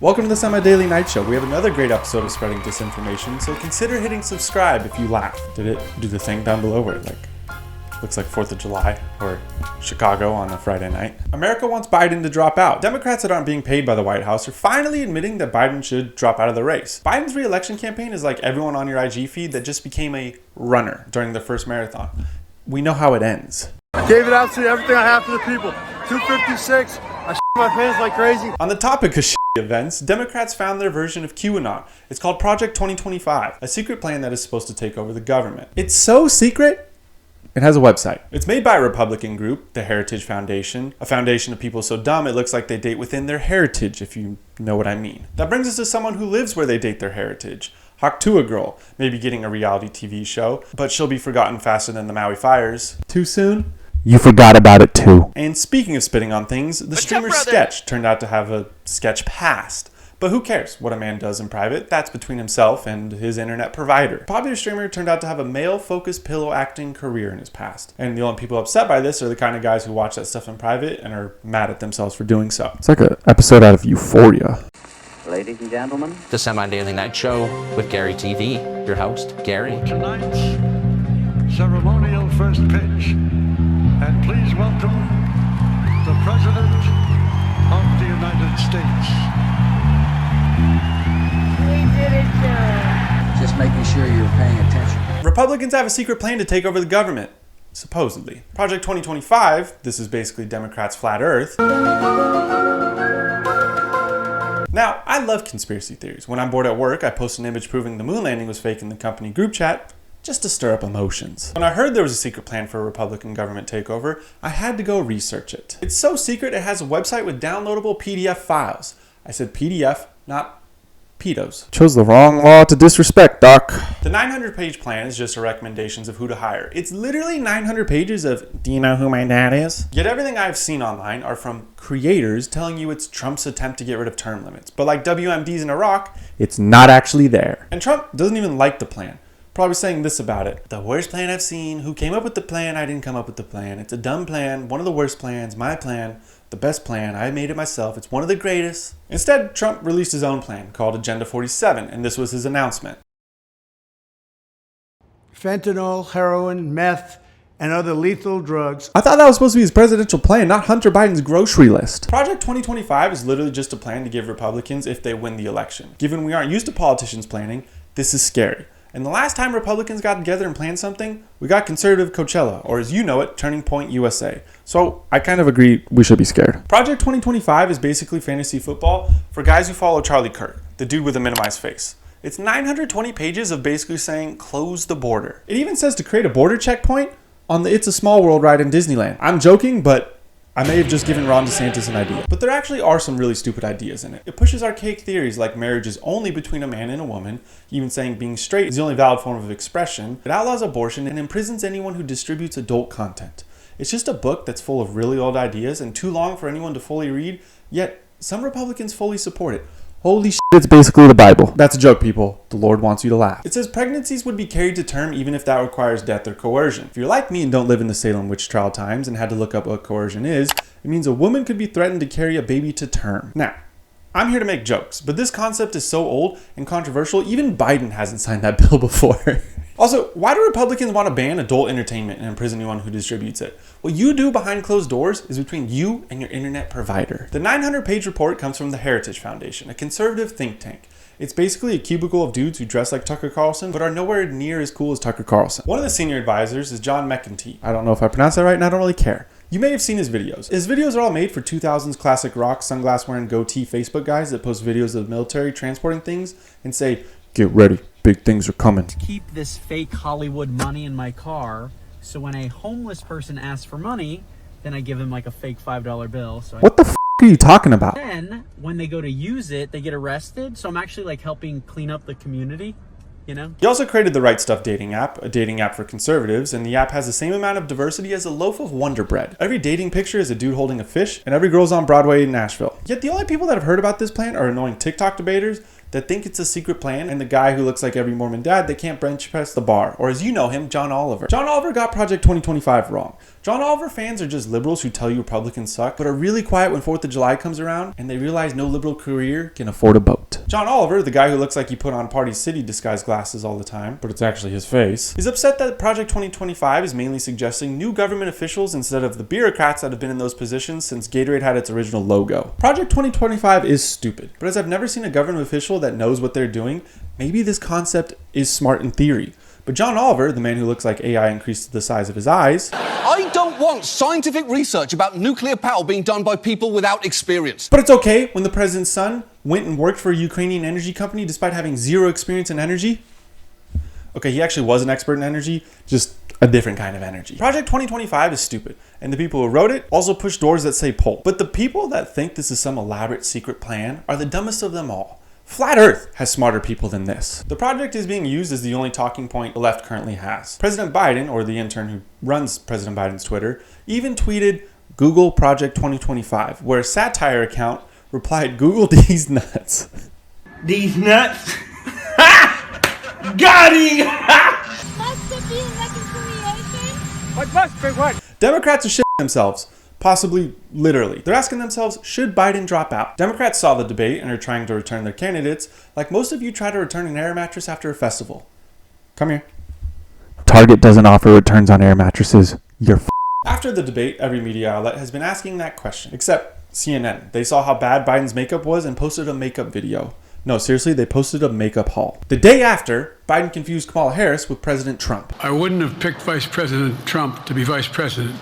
Welcome to the Semi-Daily Night Show. We have another great episode of Spreading Disinformation, so consider hitting subscribe if you laugh. Did it do the thing down below where it looks like 4th of July or Chicago on a Friday night? America wants Biden to drop out. Democrats that aren't being paid by the White House are finally admitting that Biden should drop out of the race. Biden's re-election campaign is like everyone on your IG feed that just became a runner during their first marathon. We know how it ends. Gave it out to everything I have for the people. 256. I shit my pants like crazy. On the topic of events, Democrats found their version of QAnon. It's called Project 2025, a secret plan that is supposed to take over the government. It's so secret, it has a website. It's made by a Republican group, the Heritage Foundation, a foundation of people so dumb it looks like they date within their heritage, if you know what I mean. That brings us to someone who lives where they date their heritage. Hawk Tuah girl, maybe getting a reality TV show, but she'll be forgotten faster than the Maui fires. Too soon? You forgot about it too. And speaking of spitting on things, the streamer's sketch turned out to have a sketch past. But who cares what a man does in private? That's between himself and his internet provider. Popular streamer turned out to have a male-focused pillow acting career in his past. And the only people upset by this are the kind of guys who watch that stuff in private and are mad at themselves for doing so. It's like an episode out of Euphoria. Ladies and gentlemen, the Semi-Daily Night Show with Gary TV, your host, Gary. Tonight's ceremonial first pitch. And please welcome the President of the United States. We did it, sir. just making sure you're paying attention. Republicans have a secret plan to take over the government. Supposedly. Project 2025, this is basically Democrats' flat earth. Now, I love conspiracy theories. When I'm bored at work, I post an image proving the moon landing was fake in the company group chat, just to stir up emotions. When I heard there was a secret plan for a Republican government takeover, I had to go research it. It's so secret it has a website with downloadable PDF files. I said PDF, not pedos. Chose the wrong law to disrespect, Doc. The 900-page plan is just a recommendations of who to hire. It's literally 900 pages of, do you know who my dad is? Yet everything I've seen online are from creators telling you it's Trump's attempt to get rid of term limits. But like WMDs in Iraq, It's not actually there. and Trump doesn't even like the plan. Probably saying this about it: the worst plan I've seen. Who came up with the plan? I didn't come up with the plan. It's a dumb plan, one of the worst plans, my plan, the best plan. I made it myself. It's one of the greatest. Instead, Trump released his own plan called Agenda 47, and this was his announcement. Fentanyl, heroin, meth, and other lethal drugs. I thought that was supposed to be his presidential plan, not Hunter Biden's grocery list. Project 2025 is literally just a plan to give Republicans if they win the election. Given we aren't used to politicians planning, this is scary. And the last time Republicans got together and planned something, we got conservative Coachella, or as you know it, Turning Point USA. So I kind of agree we should be scared. Project 2025 is basically fantasy football for guys who follow Charlie Kirk, the dude with a minimized face. It's 920 pages of basically saying, close the border. It even says to create a border checkpoint on the It's a Small World ride in Disneyland. I'm joking, but I may have just given Ron DeSantis an idea. But there actually are some really stupid ideas in it. It pushes archaic theories like marriage is only between a man and a woman, even saying being straight is the only valid form of expression. It outlaws abortion and imprisons anyone who distributes adult content. It's just a book that's full of really old ideas and too long for anyone to fully read, yet some Republicans fully support it. Holy shit, it's basically the Bible. That's a joke, people. The Lord wants you to laugh. It says pregnancies would be carried to term even if that requires death or coercion. If you're like me and don't live in the Salem witch trial times and had to look up what coercion is, it means a woman could be threatened to carry a baby to term. Now, I'm here to make jokes, but this concept is so old and controversial, even Biden hasn't signed that bill before. Also, why do Republicans want to ban adult entertainment and imprison anyone who distributes it? What you do behind closed doors is between you and your internet provider. The 900-page report comes from the Heritage Foundation, a conservative think tank. It's basically a cubicle of dudes who dress like Tucker Carlson, but are nowhere near as cool as Tucker Carlson. One of the senior advisors is John McEntee. I don't know if I pronounced that right, and I don't really care. You may have seen his videos. His videos are all made for 2000s classic rock, sunglass-wearing goatee Facebook guys that post videos of the military transporting things and say, Get ready, big things are coming. Keep this fake Hollywood money in my car, so when a homeless person asks for money, then I give him like a fake $5 bill. So What the f*** are you talking about? then when they go to use it, they get arrested. So I'm actually like helping clean up the community. you know? He also created the Right Stuff dating app, a dating app for conservatives, and the app has the same amount of diversity as a loaf of Wonder Bread. Every dating picture is a dude holding a fish, and every girl's on Broadway in Nashville. Yet the only people that have heard about this plan are annoying TikTok debaters that think it's a secret plan, and the guy who looks like every Mormon dad that can't bench press the bar, or as you know him, John Oliver. John Oliver got Project 2025 wrong. John Oliver fans are just liberals who tell you Republicans suck, but are really quiet when 4th of July comes around, and they realize no liberal career can afford a boat. John Oliver, the guy who looks like he put on Party City disguise glasses all the time, but it's actually his face, is upset that Project 2025 is mainly suggesting new government officials instead of the bureaucrats that have been in those positions since Gatorade had its original logo. Project 2025 is stupid, but as I've never seen a government official that knows what they're doing, maybe this concept is smart in theory. But John Oliver, the man who looks like AI increased the size of his eyes, I don't want scientific research about nuclear power being done by people without experience. but it's okay when the president's son went and worked for a Ukrainian energy company despite having zero experience in energy. Okay, he actually was an expert in energy, just a different kind of energy. Project 2025 is stupid, and the people who wrote it also push doors that say pull. But the people that think this is some elaborate secret plan are the dumbest of them all. Flat Earth has smarter people than this. The project is being used as the only talking point the left currently has. President Biden, or the intern who runs President Biden's Twitter, even tweeted Google Project 2025, where a satire account replied, Google these nuts. These nuts? Got him! Must there be reconciliation? What must be what? Democrats are shitting themselves. Possibly literally. They're asking themselves, should Biden drop out? Democrats saw the debate and are trying to return their candidates, like most of you try to return an air mattress after a festival. Come here. Target doesn't offer returns on air mattresses. You're After the debate, every media outlet has been asking that question, except CNN. They saw how bad Biden's makeup was and posted a makeup video. No, seriously, they posted a makeup haul. The day after, Biden confused Kamala Harris with President Trump. I wouldn't have picked Vice President Trump to be vice president,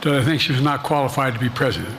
but I think she was not qualified to be president.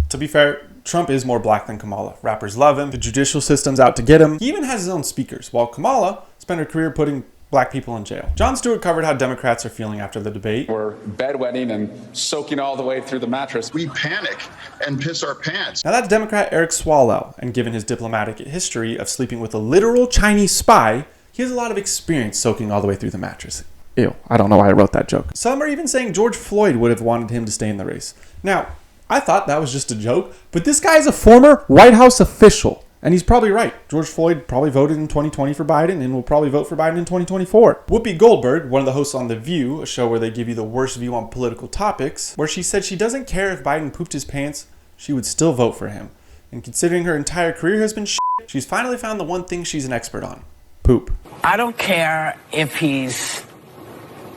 To be fair, Trump is more black than Kamala. Rappers love him, the judicial system's out to get him. He even has his own speakers, while Kamala spent her career putting black people in jail. Jon Stewart covered how Democrats are feeling after the debate. We're bedwetting and soaking all the way through the mattress. We panic and piss our pants. Now that's Democrat Eric Swalwell, and given his diplomatic history of sleeping with a literal Chinese spy, he has a lot of experience soaking all the way through the mattress. Ew, I don't know why I wrote that joke. Some are even saying George Floyd would have wanted him to stay in the race. Now, I thought that was just a joke, but this guy is a former White House official. And he's probably right. George Floyd probably voted in 2020 for Biden and will probably vote for Biden in 2024. Whoopi Goldberg, one of the hosts on The View, a show where they give you the worst view on political topics, where she said she doesn't care if Biden pooped his pants, she would still vote for him. And considering her entire career has been shit, she's finally found the one thing she's an expert on. Poop. I don't care if he's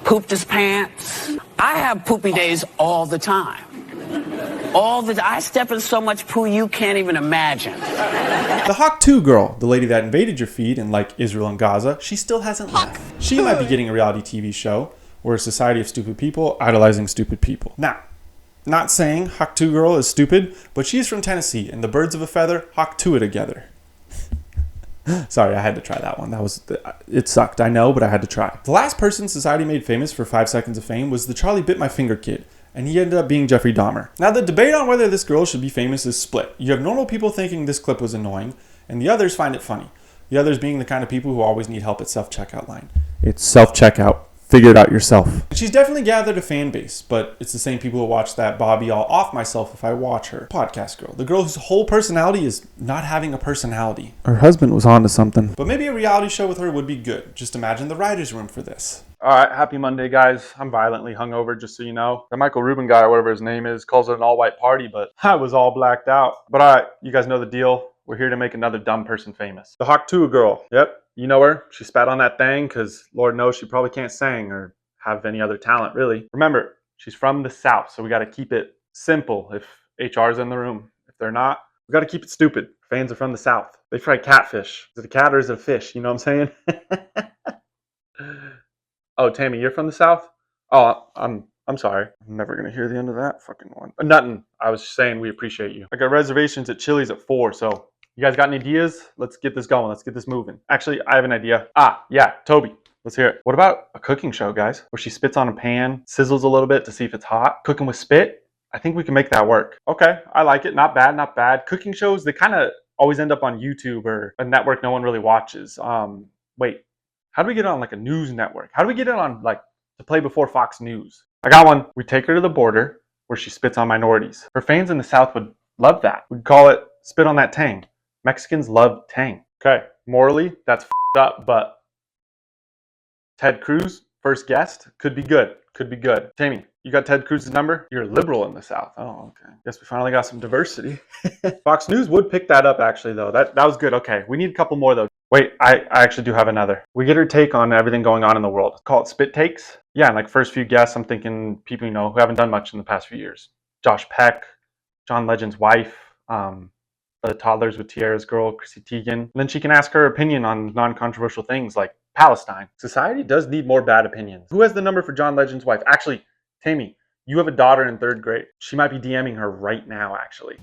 pooped his pants. I have poopy days all the time. I step in so much poo you can't even imagine. The Hawk Tuah girl, the lady that invaded your feed and like Israel and Gaza, she still hasn't left. She might be getting a reality TV show or a society of stupid people idolizing stupid people. Now, not saying Hawk Tuah girl is stupid, but she's from Tennessee and the birds of a feather Hawk Tuah together. Sorry, I had to try that one. It sucked, I know, but I had to try. The last person society made famous for 5 seconds of fame was the Charlie Bit My Finger kid, and he ended up being Jeffrey Dahmer. Now, the debate on whether this girl should be famous is split. You have normal people thinking this clip was annoying, and the others find it funny. The others being the kind of people who always need help at self-checkout line. It's self-checkout. Figure it out yourself. She's definitely gathered a fan base, but it's the same people who watch that Bobby I'll off myself if I watch her podcast girl. The girl whose whole personality is not having a personality. Her husband was on to something. But maybe a reality show with her would be good. Just imagine the writer's room for this. Alright, happy Monday, guys. I'm violently hungover, just so you know. The Michael Rubin guy, or whatever his name is, calls it an all-white party, but I was all blacked out. But alright, you guys know the deal. We're here to make another dumb person famous. The Hawk Tuah girl. Yep, you know her. She spat on that thing, because Lord knows she probably can't sing or have any other talent, really. Remember, she's from the South, so we got to keep it simple if HR's in the room. If they're not, we got to keep it stupid. Fans are from the South. They fry catfish. Is it a cat or is it a fish? You know what I'm saying? Oh, Tammy, you're from the South? Oh, I'm sorry. I'm never going to hear the end of that fucking one. Nothing. I was just saying we appreciate you. I got reservations at Chili's at 4, so you guys got any ideas? Let's get this going. Let's get this moving. Actually, I have an idea. Yeah, Toby. Let's hear it. What about a cooking show, guys? Where she spits on a pan, sizzles a little bit to see if it's hot. Cooking with spit? I think we can make that work. Okay, I like it. Not bad, not bad. Cooking shows, they kind of always end up on YouTube or a network no one really watches. Wait, How do we get it on like a news network? How do we get it on like to play before Fox News? I got one. We take her to the border where she spits on minorities. Her fans in the South would love that. We'd call it spit on that tang. Mexicans love tang. Okay, morally, that's f***ed up, but Ted Cruz, first guest, could be good. Could be good. Tammy, you got Ted Cruz's number? You're a liberal in the South. Oh, okay. Guess we finally got some diversity. Fox News would pick that up, actually, though. That was good. Okay, we need a couple more, though. Wait, I actually do have another. We get her take on everything going on in the world. Call it spit takes. Yeah, and like first few guests, I'm thinking people you know who haven't done much in the past few years. Josh Peck, John Legend's wife, the Toddlers with Tiara's girl, Chrissy Teigen. And then she can ask her opinion on non-controversial things like Palestine. Society does need more bad opinions. Who has the number for John Legend's wife? Actually, Tammy, you have a daughter in 3rd grade. She might be DMing her right now, actually.